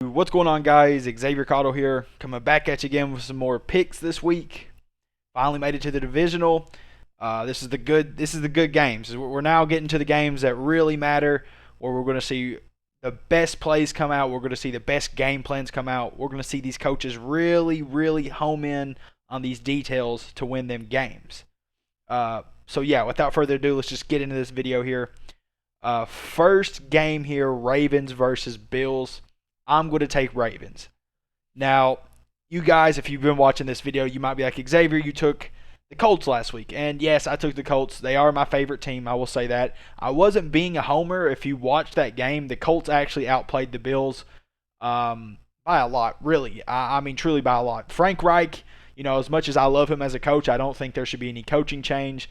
What's going on, guys? Xavier Cotto here, coming back at you again with some more picks this week. Finally made it to the divisional. This is the good games. We're now getting to the games that really matter, where we're going to see the best plays come out. We're going to see the best game plans come out. We're going to see these coaches really home in on these details to win them games. So yeah, without further ado, let's just get into this video here. First game here, Ravens versus Bills. I'm going to take Ravens. Now, you guys, if you've been watching this video, you might be like, Xavier, you took the Colts last week. And yes, I took the Colts. They are my favorite team, I will say that. I wasn't being a homer. If you watched that game, the Colts actually outplayed the Bills by a lot, really. I mean, truly by a lot. Frank Reich, as much as I love him as a coach, I don't think there should be any coaching change.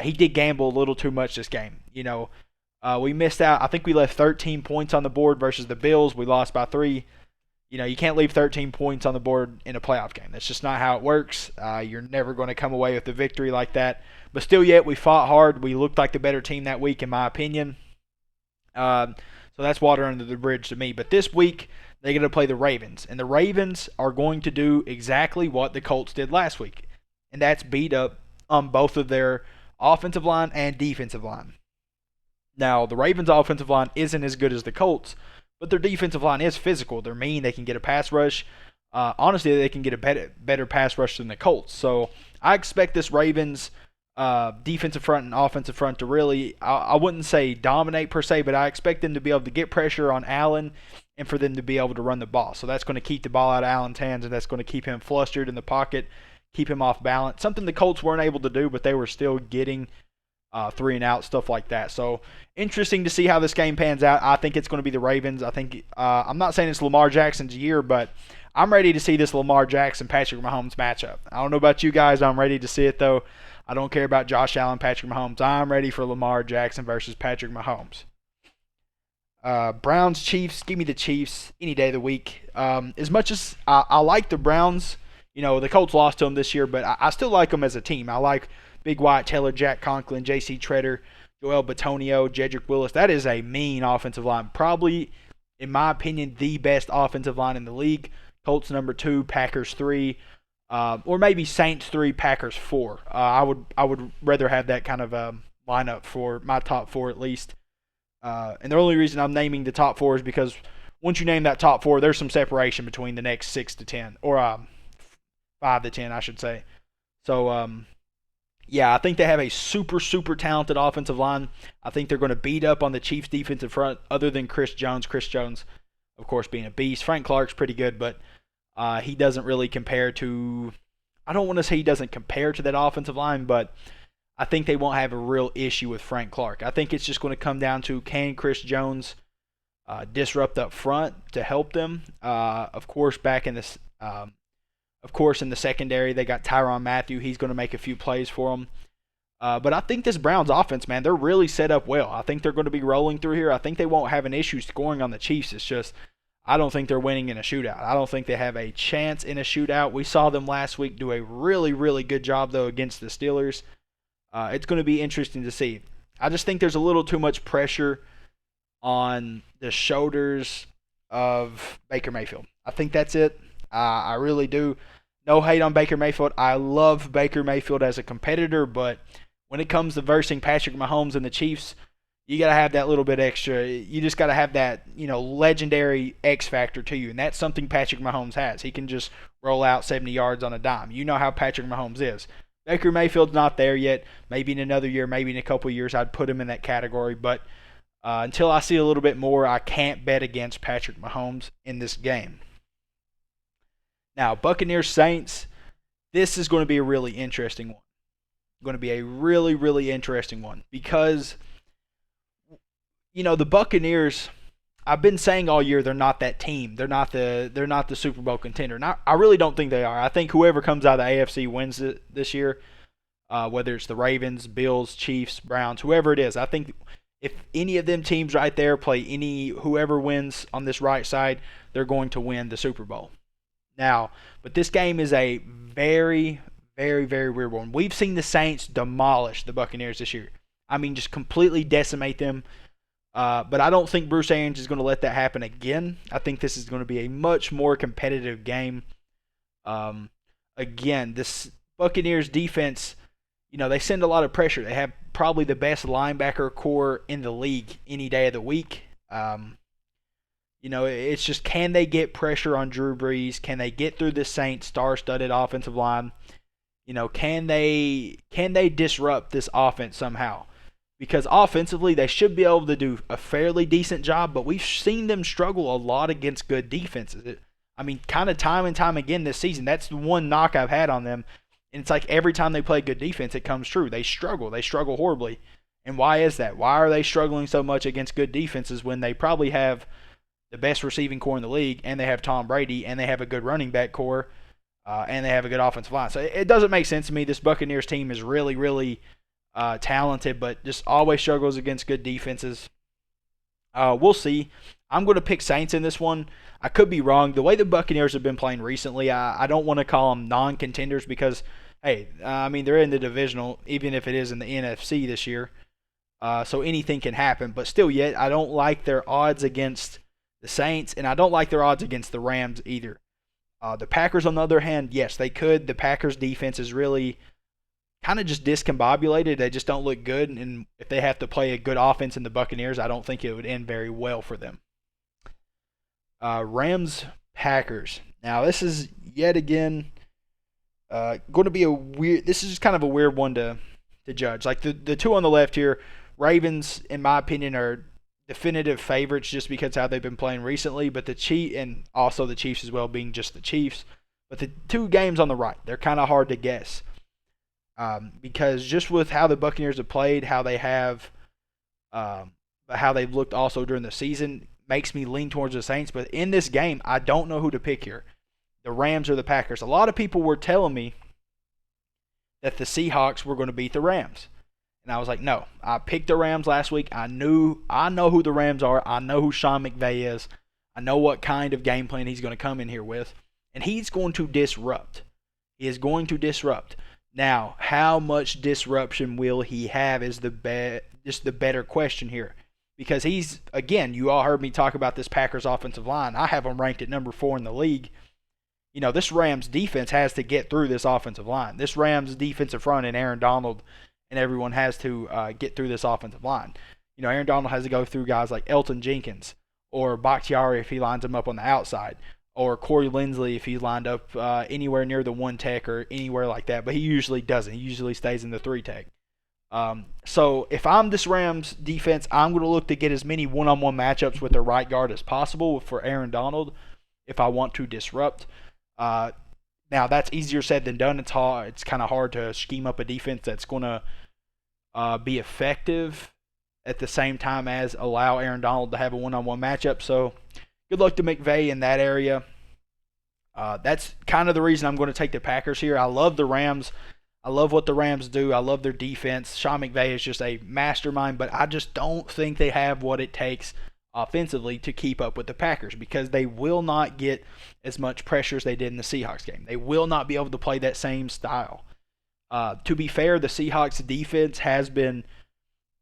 He did gamble a little too much this game. We missed out. I think we left 13 points on the board versus the Bills. We lost by 3. You can't leave 13 points on the board in a playoff game. That's just not how it works. You're never going to come away with a victory like that. But still yet, we fought hard. We looked like the better team that week, in my opinion. So that's water under the bridge to me. But this week, they're going to play the Ravens. And the Ravens are going to do exactly what the Colts did last week. And that's beat up on both of their offensive line and defensive line. Now, the Ravens' offensive line isn't as good as the Colts, but their defensive line is physical. They're mean. They can get a pass rush. Honestly, they can get a better pass rush than the Colts. So I expect this Ravens defensive front and offensive front to really, I wouldn't say dominate per se, but I expect them to be able to get pressure on Allen and for them to be able to run the ball. So that's going to keep the ball out of Allen's hands, and that's going to keep him flustered in the pocket, keep him off balance. Something the Colts weren't able to do, but they were still getting 3 and out, stuff like that. So interesting to see how this game pans out. I think it's going to be the Ravens. I think I'm not saying it's Lamar Jackson's year, but I'm ready to see this Lamar Jackson Patrick Mahomes matchup. I don't know about you guys. I'm ready to see it though. I don't care about Josh Allen, Patrick Mahomes. I'm ready for Lamar Jackson versus Patrick Mahomes. Browns Chiefs. Give me the Chiefs any day of the week. As much as I like the Browns, the Colts lost to them this year, but I still like them as a team. I like Big White, Taylor, Jack Conklin, J.C. Treader, Joel Bitonio, Jedrick Willis. That is a mean offensive line. Probably, in my opinion, the best offensive line in the league. Colts number 2, Packers 3, or maybe Saints 3, Packers 4. I would rather have that kind of lineup for my top 4 at least. And the only reason I'm naming the top 4 is because once you name that top 4, there's some separation between the next 6 to 10, or 5 to 10, I should say. So, yeah, I think they have a super talented offensive line. I think they're going to beat up on the Chiefs' defensive front, other than Chris Jones. Chris Jones, of course, being a beast. Frank Clark's pretty good, but he doesn't really compare to – I don't want to say he doesn't compare to that offensive line, but I think they won't have a real issue with Frank Clark. I think it's just going to come down to, can Chris Jones disrupt up front to help them? Of course, in the secondary, they got Tyrann Mathieu. He's going to make a few plays for them. But I think this Browns offense, man, they're really set up well. I think they're going to be rolling through here. I think they won't have an issue scoring on the Chiefs. It's just I don't think they're winning in a shootout. I don't think they have a chance in a shootout. We saw them last week do a really good job, though, against the Steelers. It's going to be interesting to see. I just think there's a little too much pressure on the shoulders of Baker Mayfield. I think that's it. I really do. No hate on Baker Mayfield. I love Baker Mayfield as a competitor, but when it comes to versing Patrick Mahomes and the Chiefs, you got to have that little bit extra. You just got to have that, legendary X factor to you, and that's something Patrick Mahomes has. He can just roll out 70 yards on a dime. You know how Patrick Mahomes is. Baker Mayfield's not there yet. Maybe in another year, maybe in a couple of years, I'd put him in that category, but until I see a little bit more, I can't bet against Patrick Mahomes in this game. Now, Buccaneers Saints, this is going to be a really interesting one. Going to be a really interesting one because, the Buccaneers, I've been saying all year they're not that team. They're not the Super Bowl contender. I really don't think they are. I think whoever comes out of the AFC wins it this year, whether it's the Ravens, Bills, Chiefs, Browns, whoever it is. I think if any of them teams right there play whoever wins on this right side, they're going to win the Super Bowl. Now, but this game is a very weird one. We've seen the Saints demolish the Buccaneers this year. I mean, just completely decimate them. But I don't think Bruce Arians is going to let that happen again. I think this is going to be a much more competitive game. Again, this Buccaneers defense, they send a lot of pressure. They have probably the best linebacker core in the league any day of the week. It's just, can they get pressure on Drew Brees? Can they get through the Saints star-studded offensive line? Can they disrupt this offense somehow? Because offensively, they should be able to do a fairly decent job, but we've seen them struggle a lot against good defenses. Kind of time and time again this season. That's the one knock I've had on them. And it's like every time they play good defense, it comes true. They struggle. They struggle horribly. And why is that? Why are they struggling so much against good defenses when they probably have the best receiving core in the league, and they have Tom Brady, and they have a good running back core, and they have a good offensive line? So it doesn't make sense to me. This Buccaneers team is really, really talented, but just always struggles against good defenses. We'll see. I'm going to pick Saints in this one. I could be wrong. The way the Buccaneers have been playing recently, I don't want to call them non-contenders because, hey, they're in the divisional, even if it is in the NFC this year. So anything can happen. But still yet, I don't like their odds against the Saints, and I don't like their odds against the Rams either. The Packers, on the other hand, yes, they could. The Packers' defense is really kind of just discombobulated. They just don't look good, and if they have to play a good offense in the Buccaneers, I don't think it would end very well for them. Rams-Packers. Now, this is yet again going to be a weird – this is just kind of a weird one to judge. Like the two on the left here, Ravens, in my opinion, are definitive favorites just because how they've been playing recently, but the Chiefs, and also the Chiefs as well, being just the Chiefs. But the two games on the right, they're kind of hard to guess. Because just with how the Buccaneers have played, how they've looked also during the season, makes me lean towards the Saints. But in this game, I don't know who to pick here, the Rams or the Packers. A lot of people were telling me that the Seahawks were going to beat the Rams, and I was like, no. I picked the Rams last week. I know who the Rams are. I know who Sean McVay is. I know what kind of game plan he's going to come in here with, and he's going to disrupt. He is going to disrupt. Now, how much disruption will he have is just the better question here. Because he's, again, you all heard me talk about this Packers offensive line. I have them ranked at number 4 in the league. This Rams defense has to get through this offensive line. This Rams defensive front and Aaron Donald and everyone has to get through this offensive line. Aaron Donald has to go through guys like Elton Jenkins or Bakhtiari if he lines them up on the outside, or Corey Linsley if he's lined up anywhere near the 1 tech or anywhere like that. But he usually doesn't. He usually stays in the 3 tech. So if I'm this Rams defense, I'm going to look to get as many one-on-one matchups with the right guard as possible for Aaron Donald if I want to disrupt. Now, that's easier said than done. It's kind of hard to scheme up a defense that's going to be effective at the same time as allow Aaron Donald to have a one-on-one matchup. So good luck to McVay in that area. That's kind of the reason I'm going to take the Packers here. I love the Rams. I love what the Rams do. I love their defense. Sean McVay is just a mastermind, but I just don't think they have what it takes offensively to keep up with the Packers because they will not get as much pressure as they did in the Seahawks game. They will not be able to play that same style. To be fair, the Seahawks defense has been,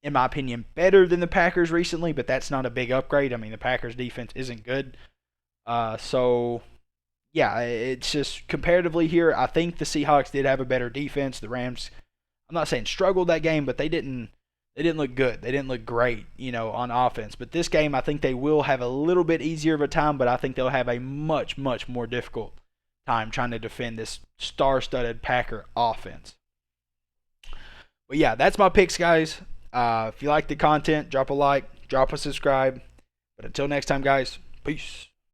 in my opinion, better than the Packers recently, but that's not a big upgrade. The Packers defense isn't good. Yeah, it's just comparatively here, I think the Seahawks did have a better defense. The Rams, I'm not saying struggled that game, but they didn't look good. They didn't look great, on offense. But this game, I think they will have a little bit easier of a time, but I think they'll have a much, much more difficult time trying to defend this star-studded Packer offense. But yeah, that's my picks, guys. If you like the content, drop a like, drop a subscribe. But until next time, guys, peace.